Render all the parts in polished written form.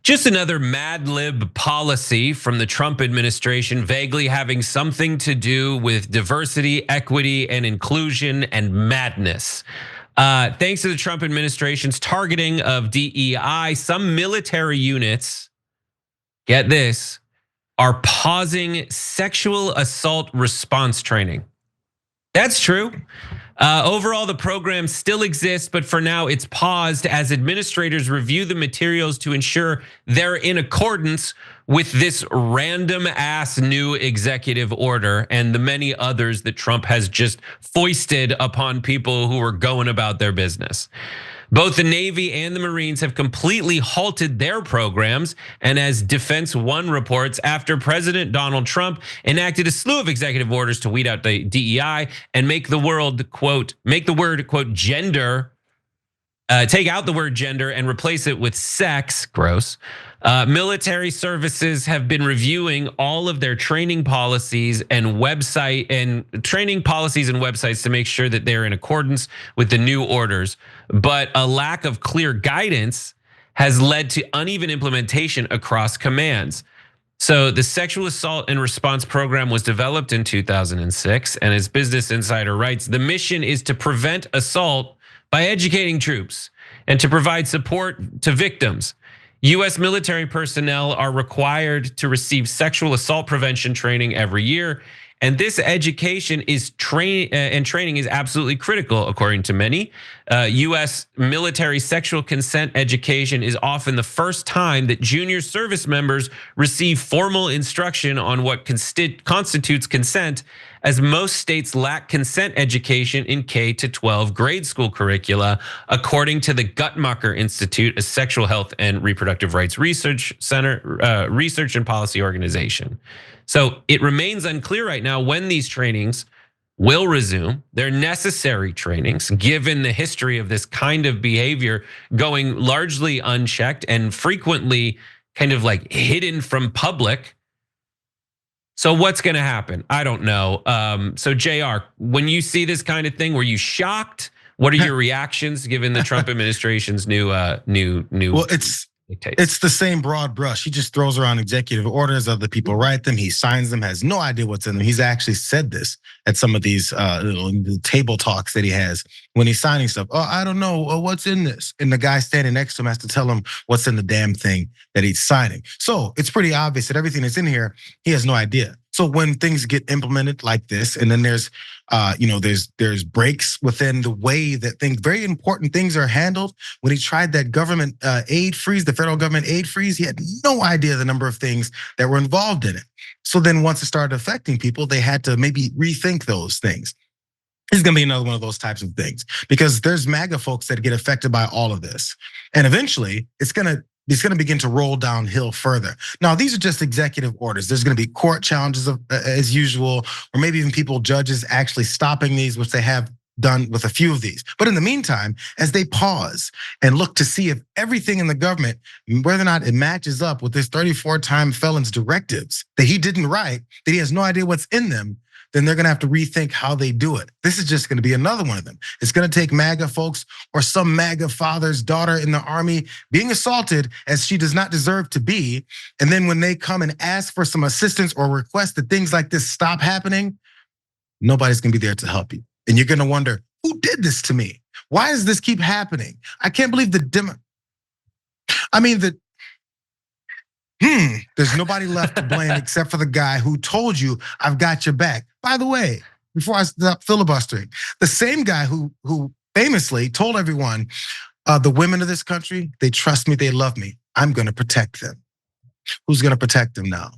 Just another Mad Lib policy from the Trump administration, vaguely having something to do with diversity, equity, and inclusion and madness. Thanks to the Trump administration's targeting of DEI, some military units, get this, are pausing sexual assault response training. That's true. Overall, the program still exists, but for now it's paused as administrators review the materials to ensure they're in accordance with this random ass new executive order and the many others that Trump has just foisted upon people who are going about their business. Both the Navy and the Marines have completely halted their programs. And as Defense One reports, after President Donald Trump enacted a slew of executive orders to weed out the DEI and make the word, quote, gender, take out the word gender and replace it with sex, gross. Military services have been reviewing all of their training policies and websites to make sure that they're in accordance with the new orders. But a lack of clear guidance has led to uneven implementation across commands. So the sexual assault and response program was developed in 2006, and as Business Insider writes, the mission is to prevent assault by educating troops and to provide support to victims. US military personnel are required to receive sexual assault prevention training every year. And this education is training is absolutely critical, according to many. US military sexual consent education is often the first time that junior service members receive formal instruction on what constitutes consent, as most states lack consent education in K-12 grade school curricula, according to the Guttmacher Institute, a sexual health and reproductive rights research center, research and policy organization. So it remains unclear right now when these trainings will resume. They're necessary trainings, given the history of this kind of behavior going largely unchecked and frequently kind of like hidden from public. So what's gonna happen? I don't know. So JR, when you see this kind of thing, were you shocked? What are your reactions given the Trump administration's new Well, it's the same broad brush. He just throws around executive orders, other people write them, he signs them, has no idea what's in them. He's actually said this at some of these table talks that he has when he's signing stuff. Oh, I don't know what's in this. And the guy standing next to him has to tell him what's in the damn thing that he's signing. So it's pretty obvious that everything that's in here, he has no idea. So when things get implemented like this, and then there's breaks within the way that very important things are handled. When he tried that government aid freeze, the federal government aid freeze, he had no idea the number of things that were involved in it. So then once it started affecting people, they had to maybe rethink those things. It's gonna be another one of those types of things because there's MAGA folks that get affected by all of this. And eventually it's gonna begin to roll downhill further. Now, these are just executive orders. There's gonna be court challenges as usual, or maybe even judges actually stopping these, which they have done with a few of these. But in the meantime, as they pause and look to see if everything in the government, whether or not it matches up with this 34-time felon's directives that he didn't write, that he has no idea what's in them, then they're gonna have to rethink how they do it. This is just gonna be another one of them. It's gonna take MAGA folks or some MAGA father's daughter in the army being assaulted as she does not deserve to be. And then when they come and ask for some assistance or request that things like this stop happening, nobody's gonna be there to help you. And you're gonna wonder, who did this to me? Why does this keep happening? I can't believe there's nobody left to blame except for the guy who told you, I've got your back. By the way, before I stop filibustering, the same guy who famously told everyone, the women of this country, they trust me, they love me. I'm gonna protect them. Who's gonna protect them now?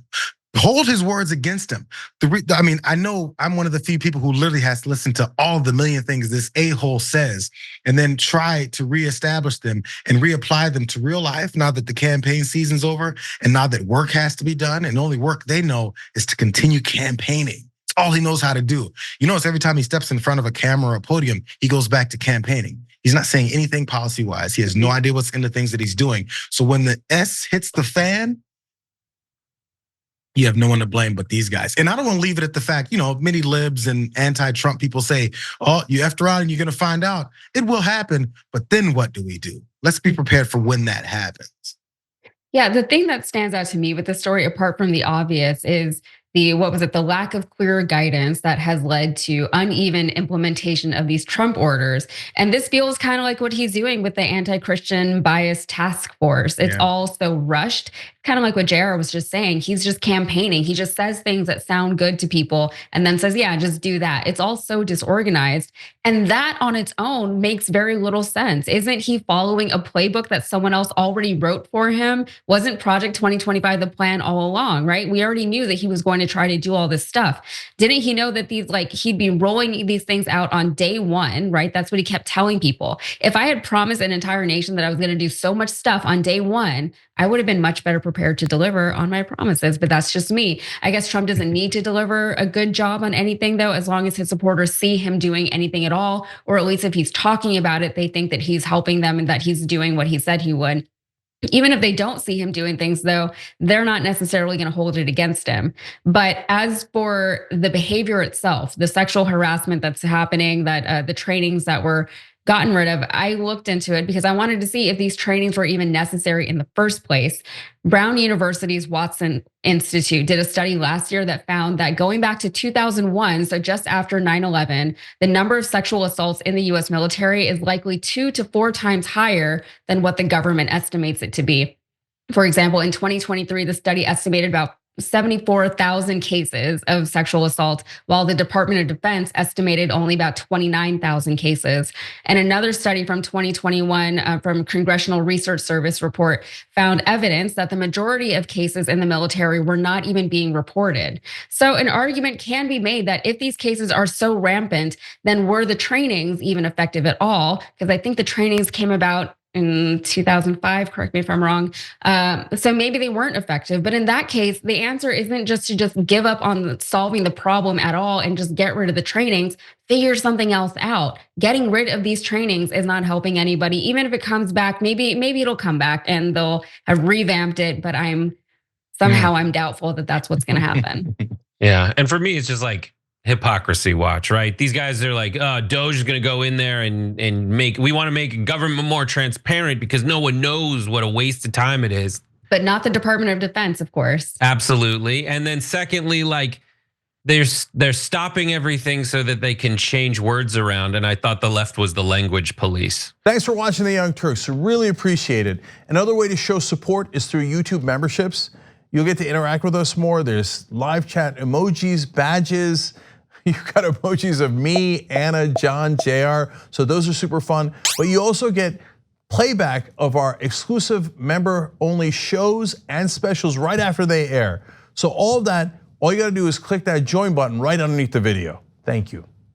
Hold his words against him. I know I'm one of the few people who literally has to listen to all the million things this a-hole says and then try to reestablish them and reapply them to real life now that the campaign season's over and now that work has to be done, and the only work they know is to continue campaigning. It's all he knows how to do. You notice every time he steps in front of a camera or a podium, he goes back to campaigning. He's not saying anything policy-wise. He has no idea what's in the things that he's doing. So when the S hits the fan, you have no one to blame but these guys. And I don't want to leave it at the fact, many libs and anti-Trump people say, oh, you effed around and you're gonna find out. It will happen, but then what do we do? Let's be prepared for when that happens. Yeah, the thing that stands out to me with the story, apart from the obvious, is the lack of clear guidance that has led to uneven implementation of these Trump orders. And this feels kind of like what he's doing with the anti-Christian bias task force. It's Yeah. all so rushed, kind of like what JR was just saying. He's just campaigning. He just says things that sound good to people and then says, yeah, just do that. It's all so disorganized. And that on its own makes very little sense. Isn't he following a playbook that someone else already wrote for him? Wasn't Project 2025 the plan all along, right? We already knew that he was going to try to do all this stuff. Didn't he know that he'd be rolling these things out on day one, right? That's what he kept telling people. If I had promised an entire nation that I was going to do so much stuff on day one, I would have been much better prepared to deliver on my promises, but that's just me. I guess Trump doesn't need to deliver a good job on anything, though, as long as his supporters see him doing anything at all, or at least if he's talking about it, they think that he's helping them and that he's doing what he said he would. Even if they don't see him doing things, though, they're not necessarily going to hold it against him. But as for the behavior itself, the sexual harassment that's happening, that the trainings that were gotten rid of, I looked into it because I wanted to see if these trainings were even necessary in the first place. Brown University's Watson Institute did a study last year that found that going back to 2001, so just after 9/11, the number of sexual assaults in the US military is likely 2 to 4 times higher than what the government estimates it to be. For example, in 2023, the study estimated about 74,000 cases of sexual assault, while the Department of Defense estimated only about 29,000 cases. And another study from 2021 from Congressional Research Service report found evidence that the majority of cases in the military were not even being reported. So an argument can be made that if these cases are so rampant, then were the trainings even effective at all? Because I think the trainings came about in 2005, correct me if I'm wrong. So maybe they weren't effective. But in that case, the answer isn't just to just give up on solving the problem at all and just get rid of the trainings, figure something else out. Getting rid of these trainings is not helping anybody. Even if it comes back, maybe it'll come back and they'll have revamped it, but I'm doubtful that that's what's gonna happen. Yeah, and for me, it's just like hypocrisy watch, right? These guys are like, Doge is gonna go in there and we want to make government more transparent because no one knows what a waste of time it is. But not the Department of Defense, of course. Absolutely. And then secondly, like they're stopping everything so that they can change words around. And I thought the left was the language police. Thanks for watching the Young Turks. Really appreciate it. Another way to show support is through YouTube memberships. You'll get to interact with us more. There's live chat emojis, badges. You've got emojis of me, Anna, John, JR. So those are super fun. But you also get playback of our exclusive member-only shows and specials right after they air. So all of that, all you gotta do is click that join button right underneath the video. Thank you.